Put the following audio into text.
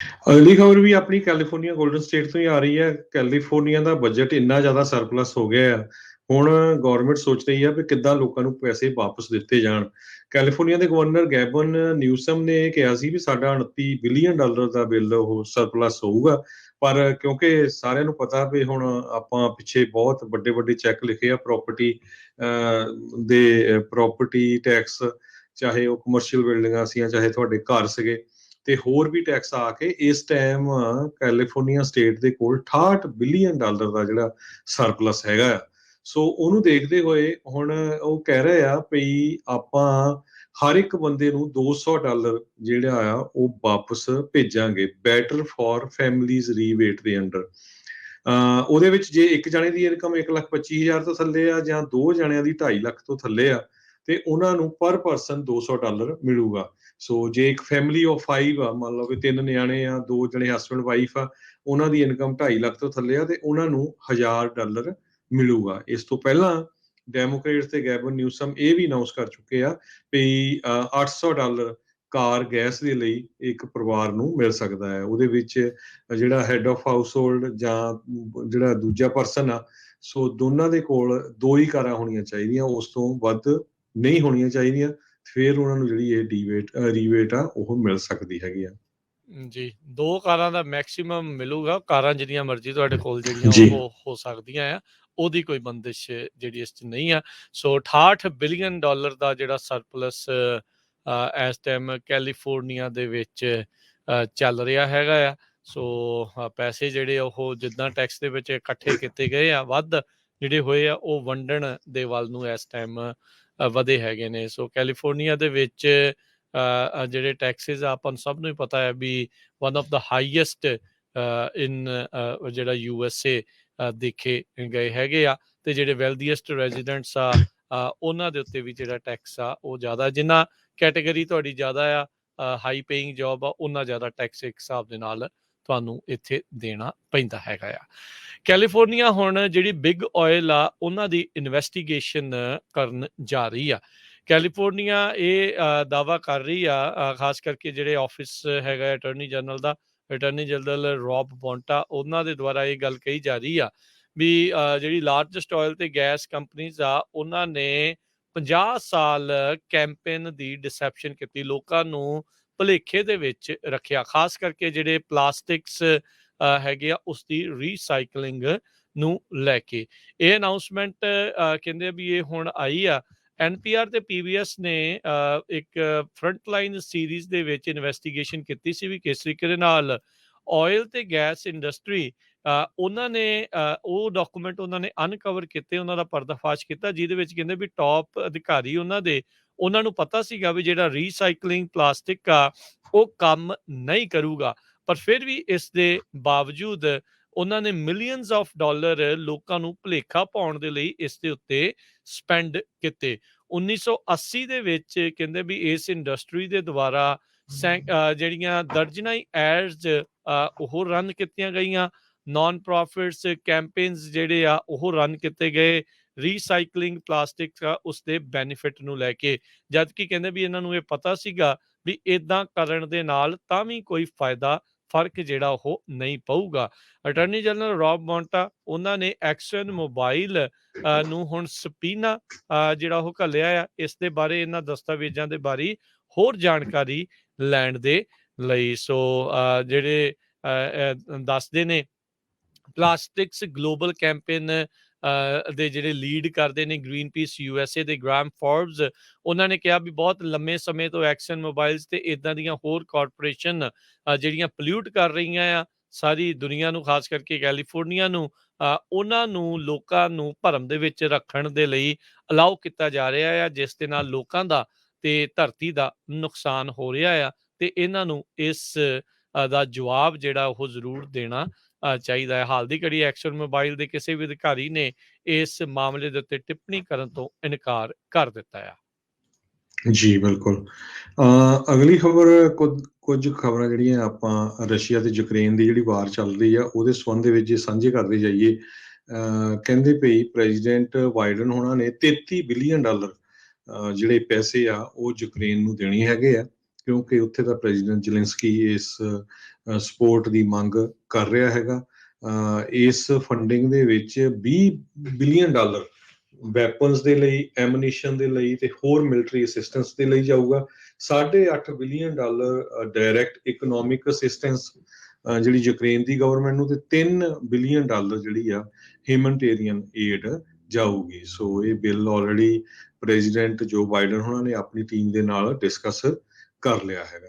ਅਗਲੀ ਖਬਰ ਵੀ ਆਪਣੀ ਕੈਲੀਫੋਰਨੀਆ ਗੋਲਡਨ ਸਟੇਟ ਤੋਂ ਹੀ ਆ ਰਹੀ ਹੈ। ਕੈਲੀਫੋਰਨੀਆ ਦਾ ਬਜਟ ਇੰਨਾ ਜ਼ਿਆਦਾ ਸਰਪਲਸ ਹੋ ਗਿਆ ਆ, ਹੁਣ ਗਵਰਨਮੈਂਟ ਸੋਚ ਰਹੀ ਆ ਵੀ ਕਿੱਦਾਂ ਲੋਕਾਂ ਨੂੰ ਪੈਸੇ ਵਾਪਸ ਦਿੱਤੇ ਜਾਣ। ਕੈਲੀਫੋਰਨੀਆ ਦੇ ਗਵਰਨਰ ਗੈਬਨ ਨਿਊਸਮ ਨੇ ਕਿਹਾ ਸੀ ਵੀ ਸਾਡਾ 29 ਬਿਲੀਅਨ ਡਾਲਰ ਦਾ ਬਿੱਲ ਉਹ ਸਰਪਲਸ ਹੋਊਗਾ, ਪਰ ਕਿਉਂਕਿ ਸਾਰਿਆਂ ਨੂੰ ਪਤਾ ਵੀ ਹੁਣ ਆਪਾਂ ਪਿੱਛੇ ਬਹੁਤ ਵੱਡੇ ਵੱਡੇ ਚੈੱਕ ਲਿਖੇ ਆ ਪ੍ਰਾਪਰਟੀ ਦੇ ਪ੍ਰਾਪਰਟੀ ਟੈਕਸ, ਚਾਹੇ ਉਹ ਕਮਰਸ਼ੀਅਲ ਬਿਲਡਿੰਗਾਂ ਸੀ ਚਾਹੇ ਤੁਹਾਡੇ ਘਰ ਸੀਗੇ, ਤੇ ਹੋਰ ਵੀ ਟੈਕਸ ਆ ਕੇ ਇਸ ਟਾਈਮ ਕੈਲੀਫੋਰਨੀਆ ਸਟੇਟ ਦੇ ਕੋਲ 68 ਬਿਲੀਅਨ ਡਾਲਰ ਦਾ ਜਿਹੜਾ ਸਰਪਲਸ ਹੈਗਾ ਆ। ਸੋ ਉਹਨੂੰ ਦੇਖਦੇ ਹੋਏ ਹੁਣ ਉਹ ਕਹਿ ਰਹੇ ਆ ਵੀ ਆਪਾਂ ਹਰ ਇੱਕ ਬੰਦੇ ਨੂੰ $200 ਜਿਹੜਾ ਆ ਉਹ ਵਾਪਸ ਭੇਜਾਂਗੇ, ਬੈਟਰ ਫॉर ਫੈਮਲੀਜ਼ ਰੀਵੇਟ ਦੇ ਅੰਡਰ। ਉਹਦੇ ਵਿੱਚ ਜੇ ਇੱਕ ਜਣੇ ਦੀ ਇਨਕਮ 1,25,000 ਤੋਂ ਥੱਲੇ ਆ ਜਾਂ ਦੋ ਜਣਿਆਂ ਦੀ 2.5 ਲੱਖ ਤੋਂ ਥੱਲੇ ਆ ਤੇ ਉਹਨਾਂ ਨੂੰ ਪਰ ਪਰਸਨ $200 ਮਿਲੂਗਾ। ਸੋ ਜੇ ਇੱਕ ਫੈਮਿਲੀ ਆਫ 5 ਆ, ਮੰਨ ਲਓ ਕਿ 3 ਨਿਆਣੇ ਆ, 2 ਜਣੇ ਹਸਬੈਂਡ ਵਾਈਫ ਆ, ਉਹਨਾਂ ਦੀ ਇਨਕਮ 2.5 ਲੱਖ ਤੋਂ ਥੱਲੇ ਆ ਤੇ ਉਹਨਾਂ ਨੂੰ $1,000 ਮਿਲੂਗਾ। ਇਸ ਤੋਂ ਪਹਿਲਾਂ ਡੈਮੋਕ੍ਰੇਟਸ ਤੇ ਗੈਬਨ ਨਿਊਸਮ ਇਹ ਵੀ ਅਨਾਉਂਸ ਕਰ ਚੁੱਕੇ ਆ ਵੀ $800 ਕਾਰ ਗੈਸ ਦੇ ਲਈ ਇੱਕ ਪਰਿਵਾਰ ਨੂੰ ਮਿਲ ਸਕਦਾ ਹੈ। ਉਹਦੇ ਵਿੱਚ ਜਿਹੜਾ ਹੈਡ ਆਫ ਹਾਊਸ ਹੋਲਡ ਜਾਂ ਜਿਹੜਾ ਦੂਜਾ ਪਰਸਨ ਆ, ਸੋ ਦੋਨਾਂ ਦੇ ਕੋਲ 2 ਹੀ ਕਾਰਾਂ ਹੋਣੀਆਂ ਚਾਹੀਦੀਆਂ, ਉਸ ਤੋਂ ਵੱਧ ਨਹੀਂ ਹੋਣੀਆਂ ਚਾਹੀਦੀਆਂ। ਫਿਰ ਉਹਨਾਂ ਨੂੰ ਜਿਹੜੀ ਇਹ ਰੀਵੇਟ ਆ ਉਹ ਮਿਲ ਸਕਦੀ ਹੈਗੀ ਆ। ਜੀ, 2 ਕਾਰਾਂ ਦਾ ਮੈਕਸੀਮਮ ਮਿਲੂਗਾ। ਕਾਰਾਂ ਜਿੰਨੀਆਂ ਮਰਜ਼ੀ ਤੁਹਾਡੇ ਕੋਲ ਜਿਹੜੀਆਂ ਉਹ ਹੋ ਸਕਦੀਆਂ ਆ, ਉਹਦੀ ਕੋਈ ਬੰਦਿਸ਼ ਜਿਹੜੀ ਇਸ 'ਚ ਨਹੀਂ ਆ। ਸੋ $68 ਬਿਲੀਅਨ ਦਾ ਜਿਹੜਾ ਸਰਪਲਸ ਇਸ ਟਾਈਮ ਕੈਲੀਫੋਰਨੀਆ ਦੇ ਵਿੱਚ ਚੱਲ ਰਿਹਾ ਹੈਗਾ ਆ। ਸੋ ਪੈਸੇ ਜਿਹੜੇ ਉਹ ਜਿੱਦਾਂ ਟੈਕਸ ਦੇ ਵਿੱਚ ਇਕੱਠੇ ਕੀਤੇ ਗਏ ਆ, ਵੱਧ ਜਿਹੜੇ ਹੋਏ ਆ ਉਹ ਵੰਡਣ ਦੇ ਵੱਲ ਨੂੰ ਇਸ ਟਾਈਮ ਵਧੇ ਹੈਗੇ ਨੇ। ਸੋ ਕੈਲੀਫੋਰਨੀਆ ਦੇ ਵਿੱਚ ਜਿਹੜੇ ਟੈਕਸਿਸ ਆ, ਆਪਾਂ ਨੂੰ ਸਭ ਨੂੰ ਹੀ ਪਤਾ ਹੈ ਵੀ ਵਨ ਆਫ ਦਾ ਹਾਈਐਸਟ ਇਨ ਜਿਹੜਾ USA ਦੇਖੇ ਗਏ ਹੈਗੇ ਆ, ਤੇ ਜਿਹੜੇ ਵੈਲਦੀਐਸਟ ਰੈਜ਼ੀਡੈਂਟਸ ਆ ਉਹਨਾਂ ਦੇ ਉੱਤੇ ਵੀ ਜਿਹੜਾ ਟੈਕਸ ਆ ਉਹ ਜ਼ਿਆਦਾ। ਜਿੰਨਾ ਕੈਟੇਗਰੀ ਤੁਹਾਡੀ ਜ਼ਿਆਦਾ ਆ, ਹਾਈ ਪੇਇੰਗ ਜੋਬ ਆ, ਉਹਨਾਂ ਜ਼ਿਆਦਾ ਟੈਕਸ ਇੱਕ ਹਿਸਾਬ ਦੇ ਨਾਲ ਤੁਹਾਨੂੰ ਇੱਥੇ ਦੇਣਾ ਪੈਂਦਾ ਹੈਗਾ ਆ। ਕੈਲੀਫੋਰਨੀਆ ਹੁਣ ਜਿਹੜੀ ਬਿਗ ਆਇਲ ਆ ਉਹਨਾਂ ਦੀ ਇਨਵੈਸਟੀਗੇਸ਼ਨ ਕਰਨ ਜਾ ਰਹੀ ਆ। ਕੈਲੀਫੋਰਨੀਆ ਇਹ ਦਾਅਵਾ ਕਰ ਰਹੀ ਆ, ਖਾਸ ਕਰਕੇ ਜਿਹੜੇ ਆਫਿਸ ਹੈਗਾ ਅਟਾਰਨੀ ਜਨਰਲ ਦਾ, ਅਟਾਰਨੀ ਜਨਰਲ ਰੌਬ ਬੋਂਟਾ, ਉਹਨਾਂ ਦੇ ਦੁਆਰਾ ਇਹ ਗੱਲ ਕਹੀ ਜਾ ਰਹੀ ਆ ਵੀ ਜਿਹੜੀ ਲਾਰਜੈਸਟ ਆਇਲ ਤੇ ਗੈਸ ਕੰਪਨੀਜ਼ ਆ ਉਹਨਾਂ ਨੇ 50 ਸਾਲ ਕੈਂਪੇਨ ਦੀ ਡਿਸੈਪਸ਼ਨ ਕੀਤੀ, ਲੋਕਾਂ ਨੂੰ ਭੁਲੇਖੇ ਦੇ ਵਿੱਚ ਰੱਖਿਆ, ਖਾਸ ਕਰਕੇ ਜਿਹੜੇ ਪਲਾਸਟਿਕਸ ਹੈਗੇ ਆ ਉਸ ਦੀ ਰੀਸਾਈਕਲਿੰਗ ਨੂੰ ਲੈ ਕੇ। ਇਹ ਅਨਾਊਂਸਮੈਂਟ ਕਹਿੰਦੇ ਵੀ ਇਹ ਹੁਣ ਆਈ ਆ। NPR ਤੇ PBS ਨੇ ਇੱਕ ਫਰੰਟਲਾਈਨ ਸੀਰੀਜ਼ ਦੇ ਵਿੱਚ ਇਨਵੈਸਟੀਗੇਸ਼ਨ ਕੀਤੀ ਸੀ ਵੀ ਕਿਸ ਤਰੀਕੇ ਦੇ ਨਾਲ ਆਇਲ ਤੇ ਗੈਸ ਇੰਡਸਟਰੀ ਉਹਨਾਂ ਨੇ ਉਹ ਡਾਕੂਮੈਂਟ ਉਹਨਾਂ ਨੇ ਅਨਕਵਰ ਕੀਤੇ, ਉਹਨਾਂ ਦਾ ਪਰਦਾਫਾਸ਼ ਕੀਤਾ, ਜਿਹਦੇ ਵਿੱਚ ਕਹਿੰਦੇ ਵੀ ਟੌਪ ਅਧਿਕਾਰੀ ਉਹਨਾਂ ਨੂੰ ਪਤਾ ਸੀਗਾ ਵੀ ਜਿਹੜਾ ਰੀਸਾਈਕਲਿੰਗ ਪਲਾਸਟਿਕ ਆ ਉਹ ਕੰਮ ਨਹੀਂ ਕਰੂਗਾ, ਪਰ ਫਿਰ ਵੀ ਇਸ ਦੇ ਬਾਵਜੂਦ ਉਹਨਾਂ ਨੇ ਮਿਲੀਅਨਸ ਆਫ ਡਾਲਰ ਲੋਕਾਂ ਨੂੰ ਭੁਲੇਖਾ ਪਾਉਣ ਦੇ ਲਈ ਇਸ ਦੇ ਉੱਤੇ ਸਪੈਂਡ ਕੀਤੇ। 1980 ਦੇ ਵਿੱਚ ਕਹਿੰਦੇ ਵੀ ਇਸ ਇੰਡਸਟਰੀ ਦੇ ਦੁਆਰਾ ਜਿਹੜੀਆਂ ਦਰਜਨਾਂ ਹੀ ਐਡਸ ਉਹ ਰਨ ਕੀਤੀਆਂ ਗਈਆਂ, ਨਾਨ ਪ੍ਰੋਫਿਟਸ ਕੈਂਪੇਨਸ ਜਿਹੜੇ ਆ ਉਹ ਰਨ ਕੀਤੇ ਗਏ ਰੀਸਾਈਕਲਿੰਗ ਪਲਾਸਟਿਕ ਉਸ ਦੇ ਬੈਨੀਫਿਟ ਨੂੰ ਲੈ ਕੇ, ਜਦ ਕਿ ਕਹਿੰਦੇ ਵੀ ਇਹਨਾਂ ਨੂੰ ਇਹ ਪਤਾ ਸੀਗਾ ਵੀ ਇਦਾਂ ਕਰਨ ਦੇ ਨਾਲ ਤਾਂ ਵੀ ਕੋਈ ਫਰਕ ਜਿਹੜਾ ਉਹ ਨਹੀਂ ਪਊਗਾ। ਅਟਾਰਨੀ ਜਨਰਲ ਰੌਬ ਬੋਂਟਾ ਉਹਨਾਂ ਨੇ ਐਕਸਨ ਮੋਬਾਈਲ ਨੂੰ ਹੁਣ ਸਪੀਨਾ ਜਿਹੜਾ ਉਹ ਘੱਲਿਆ ਆ, ਇਸ ਦੇ ਬਾਰੇ ਇਹਨਾਂ ਦਸਤਾਵੇਜ਼ਾਂ ਦੇ ਬਾਰੇ ਹੋਰ ਜਾਣਕਾਰੀ ਲੈਣ ਦੇ ਲਈ। ਸੋ ਜਿਹੜੇ ਦੱਸਦੇ ਨੇ ਪਲਾਸਟਿਕਸ ਗਲੋਬਲ ਕੈਂਪੇਨ ਦੇ ਜਿਹੜੇ ਲੀਡ ਕਰਦੇ ਨੇ ਗ੍ਰੀਨ ਪੀਸ USA ਦੇ ਗ੍ਰਾਮ ਫੋਰਬਸ, ਉਹਨਾਂ ਨੇ ਕਿਹਾ ਵੀ ਬਹੁਤ ਲੰਮੇ ਸਮੇਂ ਤੋਂ ਐਕਸਨ ਮੋਬਾਈਲਸ ਤੇ ਇਦਾਂ ਦੀਆਂ ਹੋਰ ਕਾਰਪੋਰੇਸ਼ਨ ਜਿਹੜੀਆਂ ਪੋਲਿਊਟ ਕਰ ਰਹੀਆਂ ਆ ਸਾਰੀ ਦੁਨੀਆ ਨੂੰ, ਖਾਸ ਕਰਕੇ ਕੈਲੀਫੋਰਨੀਆ ਨੂੰ, ਉਹਨਾਂ ਨੂੰ ਲੋਕਾਂ ਨੂੰ ਭਰਮ ਦੇ ਵਿੱਚ ਰੱਖਣ ਦੇ ਲਈ ਅਲਾਉ ਕੀਤਾ ਜਾ ਰਿਹਾ ਆ, ਜਿਸ ਦੇ ਨਾਲ ਲੋਕਾਂ ਦਾ ਤੇ ਧਰਤੀ ਦਾ ਨੁਕਸਾਨ ਹੋ ਰਿਹਾ ਆ, ਤੇ ਇਹਨਾਂ ਨੂੰ ਇਸ ਦਾ ਜਵਾਬ ਜਿਹੜਾ ਉਹ ਜ਼ਰੂਰ ਦੇਣਾ ਚਾਹੀਦਾ ਹੈ। ਹਾਲ ਦੀ ਘੜੀ ਐਕਸਨ ਮੋਬਾਈਲ ਦੇ ਕਿਸੇ ਵੀ ਅਧਿਕਾਰੀ ਨੇ ਇਸ ਮਾਮਲੇ ਦੇ ਉੱਤੇ ਟਿੱਪਣੀ ਕਰਨ ਤੋਂ ਇਨਕਾਰ ਕਰ ਦਿੱਤਾ ਆ। ਜੀ ਬਿਲਕੁਲ। ਅਗਲੀ ਖਬਰ ਕੁਝ ਖਬਰਾਂ ਜਿਹੜੀਆਂ ਆਪਾਂ ਰਸ਼ੀਆ ਤੇ ਯੂਕਰੇਨ ਦੀ ਜਿਹੜੀ ਵਾਰ ਚੱਲ ਰਹੀ ਆ ਉਹਦੇ ਸੰਬੰਧ ਦੇ ਵਿੱਚ ਸਾਂਝੇ ਕਰਦੇ ਜਾਈਏ। ਕਹਿੰਦੇ ਪਈ ਪ੍ਰੈਜ਼ੀਡੈਂਟ ਬਾਈਡਨ ਹੋਣਾ ਨੇ $33 ਬਿਲੀਅਨ ਜਿਹੜੇ ਪੈਸੇ ਆ ਉਹ ਯੂਕਰੇਨ ਨੂੰ ਦੇਣੇ ਹੈਗੇ ਆ, ਕਿਉਂਕਿ ਉੱਥੇ ਦਾ ਪ੍ਰੈਜ਼ੀਡੈਂਟ ਜ਼ੈਲੈਂਸਕੀ ਇਸ ਸਪੋਰਟ ਦੀ ਮੰਗ ਕਰ ਰਿਹਾ ਹੈਗਾ। ਇਸ ਫੰਡਿੰਗ ਦੇ ਵਿੱਚ $20 ਬਿਲੀਅਨ ਵੈਪਨਸ ਦੇ ਲਈ, ਐਮੂਨੀਸ਼ਨ ਦੇ ਲਈ ਤੇ ਹੋਰ ਮਿਲਟਰੀ ਅਸਿਸਟੈਂਸ ਦੇ ਲਈ ਜਾਊਗਾ। $8.5 ਬਿਲੀਅਨ ਡਾਇਰੈਕਟ ਇਕਨੋਮਿਕ ਅਸਿਸਟੈਂਸ ਜਿਹੜੀ ਯੂਕਰੇਨ ਦੀ ਗਵਰਨਮੈਂਟ ਨੂੰ, ਤੇ $3 ਬਿਲੀਅਨ ਜਿਹੜੀ ਆ ਹਿਊਮਨਟੇਰੀਅਨ ਏਡ ਜਾਊਗੀ। ਸੋ ਇਹ ਬਿੱਲ ਆਲਰੇਡੀ ਪ੍ਰੈਜ਼ੀਡੈਂਟ ਜੋ ਬਾਈਡਨ ਹੋਣਾ ਨੇ ਆਪਣੀ ਟੀਮ ਦੇ ਨਾਲ ਡਿਸਕਸ ਕਰ ਲਿਆ ਹੈਗਾ।